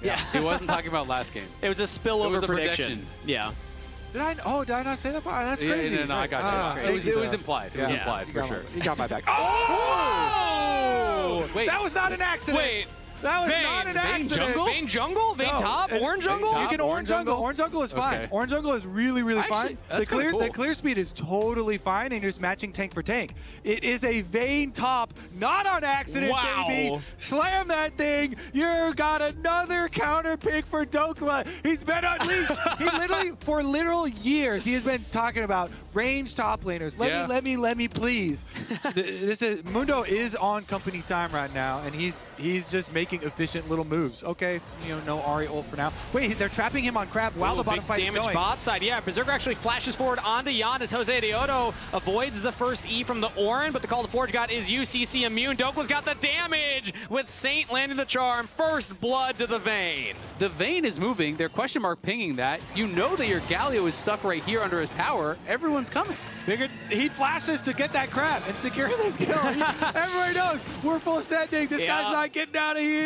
Yeah. He wasn't talking about last game. It was a spillover prediction. Yeah. Did I not say that? Oh, that's crazy. Yeah, no, I got you. It was implied. It was implied, for sure. He got my back. Oh! Wait. That was not an accident. Wait. That was not an accident. Vayne jungle? Vayne top? Orange jungle? You can orange jungle. Orange jungle is fine. Okay. Orange jungle is really, really fine. That's cool. The clear speed is totally fine, and you're just matching tank for tank. It is a Vayne top, not on accident, baby. Slam that thing. You got another counter pick for Dokla. He's been unleashed. He literally, for literal years, he has been talking about range top laners. Let me, please. This is Mundo is on company time right now, and he's just making efficient little moves. Okay, no Ahri ult for now. Wait, they're trapping him on Crab while the bottom fight is going. Damage bot side. Yeah, Berserker actually flashes forward onto LYON as Jose Deodo avoids the first E from the Orin, but the Call to Forge God is UCC immune. Dokla's got the damage with Saint landing the charm. First blood to the Vayne. The Vayne is moving. They're question mark pinging that. You know that your Galio is stuck right here under his tower. Everyone's coming. Figured he flashes to get that Crab and secure this kill. Everybody knows we're full sending. This guy's not getting out of here.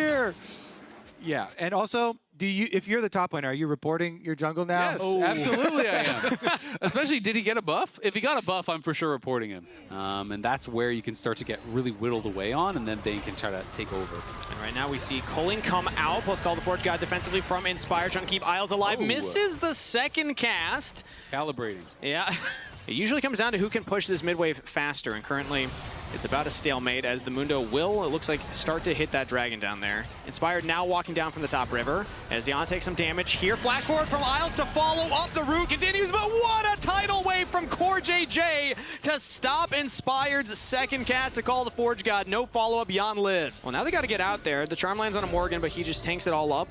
Yeah, and also, if you're the top laner, are you reporting your jungle now? Yes, absolutely I am. Especially, did he get a buff? If he got a buff, I'm for sure reporting him. And that's where you can start to get really whittled away on, and then they can try to take over. And right now we see Culling come out, plus Call the Forge God defensively from Inspire, trying to keep Isles alive. Misses the second cast. Calibrating. Yeah. It usually comes down to who can push this mid wave faster, and currently it's about a stalemate as the Mundo will, it looks like, start to hit that dragon down there. Inspired now walking down from the top river as LYON takes some damage here. Flash forward from Isles to follow up the route. Continues, but what a tidal wave from Core JJ to stop Inspired's second cast to Call the Forge God. No follow-up, LYON lives. Well, now they got to get out there. The charm lands on a Morgan, but he just tanks it all up.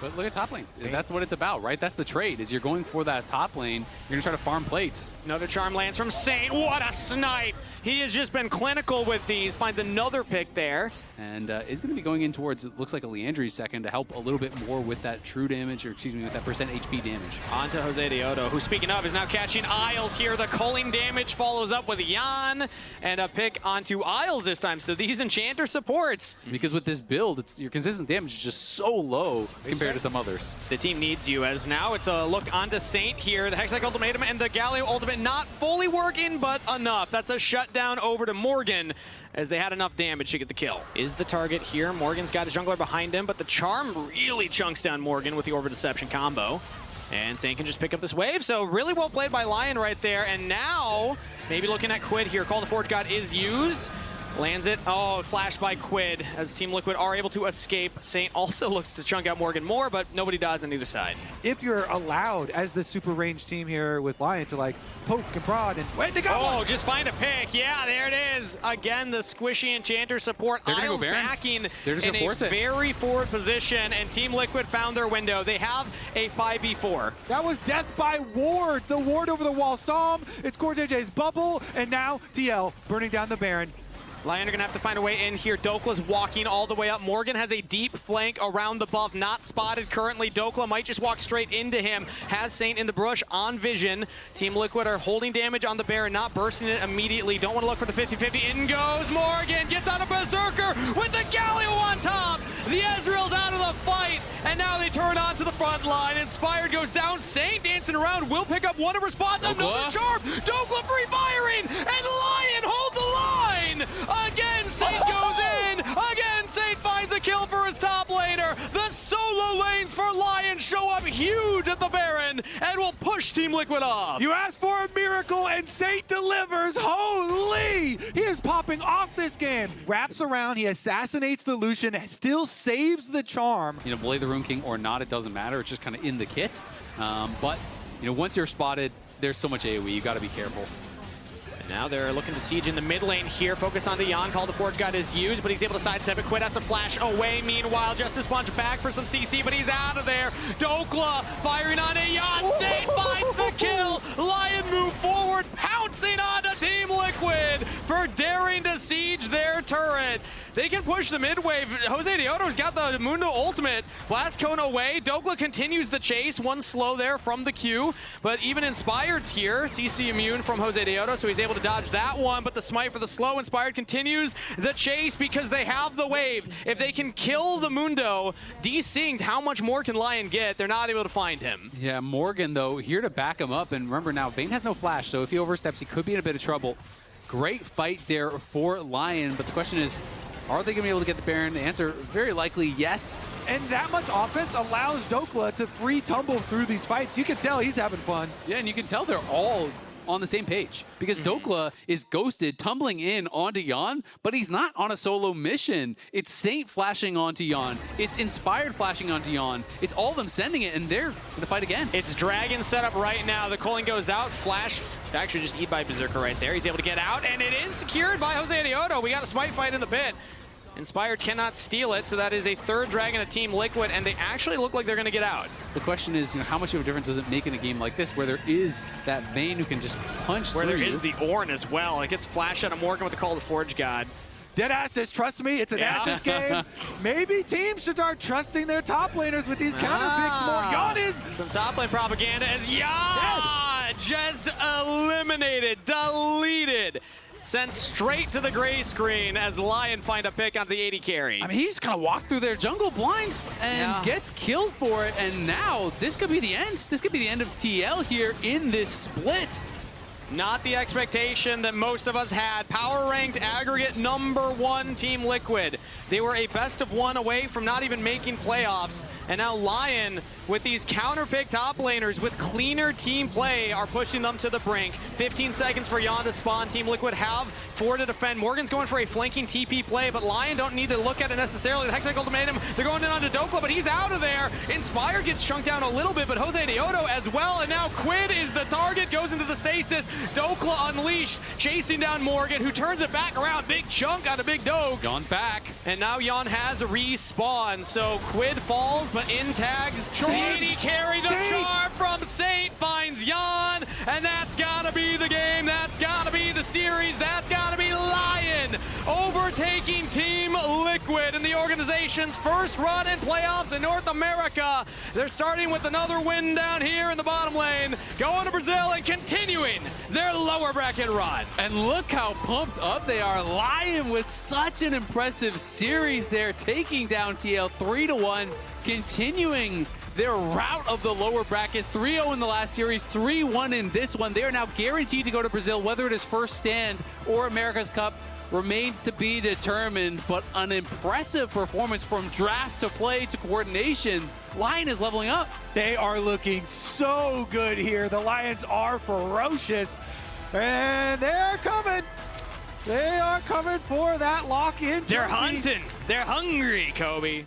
But look at top lane. That's what it's about, right? That's the trade, is you're going for that top lane. You're going to try to farm plates. Another charm lands from Saint. What a snipe! He has just been clinical with these. Finds another pick there. And is going to be going in towards, it looks like a Leandry's second to help a little bit more with that true damage, or excuse me, with that percent HP damage. On to Jose Deodo, who, speaking of, is now catching Isles here. The culling damage follows up with LYON, and a pick onto Isles this time. So these Enchanter supports. Because with this build, your consistent damage is just so low compared to some others. The team needs you, as now it's a look onto Saint here. The Hextech Ultimatum and the Galio Ultimate not fully working, but enough. That's a shutdown over to Morgan, as they had enough damage to get the kill. Is the target here. Morgan's got his jungler behind him, but the charm really chunks down Morgan with the Orb of Deception combo. And Saint can just pick up this wave, so really well played by LYON right there. And now, maybe looking at Quid here. Call the Forge God is used. Lands it. Oh, flashed by Quid as Team Liquid are able to escape. Saint also looks to chunk out Morgan more, but nobody does on either side. If you're allowed, as the super range team here with LYON, to like poke and prod and wait, they got one. Just find a pick. Yeah, there it is. Again, the squishy Enchanter support. Isles backing in a very forward position, and Team Liquid found their window. They have a 5v4. That was death by ward. The ward over the wall saw him. It's Core JJ's bubble, and now TL burning down the Baron. LYON are going to have to find a way in here. Dokla's walking all the way up. Morgan has a deep flank around the buff, not spotted currently. Dokla might just walk straight into him. Has Saint in the brush on vision. Team Liquid are holding damage on the Baron, not bursting it immediately. Don't want to look for the 50-50. In goes Morgan, gets on a Berserker with the Galio on top. The Ezreal's out of the fight, and now they turn onto the front line. Inspired goes down. Saint dancing around, will pick up one in response. Another charm. Dokla free firing, and LYON hold the line. Again, Saint goes in. Again, Saint finds a kill for his top laner. The solo lanes for LYON show up huge at the Baron and will push Team Liquid off. You asked for a miracle, and Saint delivers. Holy! He is popping off this game. Wraps around, he assassinates the Lucian, still saves the charm. Blade the Rune King or not, it doesn't matter. It's just kind of in the kit. But once you're spotted, there's so much AoE. You got to be careful. Now they're looking to siege in the mid lane here. Focus on the LYON. Call the Forge God is used, but he's able to sidestep it. Quid has a flash away. Meanwhile, Justice Punch back for some CC, but he's out of there. Dokla firing on a LYON. Saint finds the kill. LYON move forward, pouncing onto Team Liquid for daring to siege their turret. They can push the mid wave. Jose Dioto's got the Mundo ultimate. Blast Cone away. Dokla continues the chase. One slow there from the Q. But even Inspired's here. CC immune from Jose Dioto, so he's able to dodge that one. But the smite for the slow. Inspired continues the chase because they have the wave. If they can kill the Mundo, desynced, how much more can LYON get? They're not able to find him. Yeah, Morgan, though, here to back him up. And remember now, Vayne has no flash, so if he oversteps, he could be in a bit of trouble. Great fight there for LYON, but the question is, are they going to be able to get the Baron? The answer, very likely, yes. And that much offense allows Dokla to free tumble through these fights. You can tell he's having fun. Yeah, and you can tell they're all on the same page because Dokla is ghosted, tumbling in onto LYON, but he's not on a solo mission. It's Saint flashing onto LYON. It's Inspired flashing onto LYON. it's all of them sending it, and they're going to fight again. It's Dragon set up right now. The culling goes out. Flash actually just eat by Berserker right there. He's able to get out, and it is secured by Jose Dioto. We got a smite fight in the pit. Inspired cannot steal it, so that is a third Dragon of Team Liquid, and they actually look like they're going to get out. The question is, how much of a difference does it make in a game like this where there is that Vayne who can just punch Where through there you? is the Ornn as well. It gets flashed out of Morgan with the Call of the Forge God. Deadass says, trust me, it's an Ashes game. Maybe teams should start trusting their top laners with these counter picks more. LYON is... Some top lane propaganda as just eliminated, deleted. Sent straight to the gray screen as LYON find a pick on the 80 carry. I mean, he just kind of walked through their jungle blind and gets killed for it. And now this could be the end. This could be the end of TL here in this split. Not the expectation that most of us had. Power ranked aggregate #1 Team Liquid. They were a best of one away from not even making playoffs. And now LYON, with these counter-pick top laners with cleaner team play, are pushing them to the brink. 15 seconds for LYON to spawn. Team Liquid have 4 to defend. Morgan's going for a flanking TP play, but LYON don't need to look at it necessarily. The Hextech ultimatum, they're going in onto Dokla, but he's out of there. Inspire gets chunked down a little bit, but Jose Dioto as well. And now Quid is the target, goes into the stasis. Dokla unleashed, chasing down Morgan, who turns it back around. Big chunk out of Big Dokes. LYON's back. And now LYON has a respawn. So Quid falls, but in tags. The 80 carry, the charm from Saint finds LYON. And that's gotta be the game. That's gotta be the series. That's gotta be LYON overtaking Team Liquid in the organization's first run in playoffs in North America. They're starting with another win down here in the bottom lane, going to Brazil and continuing their lower bracket run. And look how pumped up they are. LYON with such an impressive series there, taking down TL 3-1, continuing their route of the lower bracket. 3-0 in the last series, 3-1 in this one. They are now guaranteed to go to Brazil, whether it is first stand or America's Cup remains to be determined, but an impressive performance from draft to play to coordination. LYON is leveling up. They are looking so good here. The Lions are ferocious, and they're coming. They are coming for that lock-in. They're hunting. They're hungry, Kobe.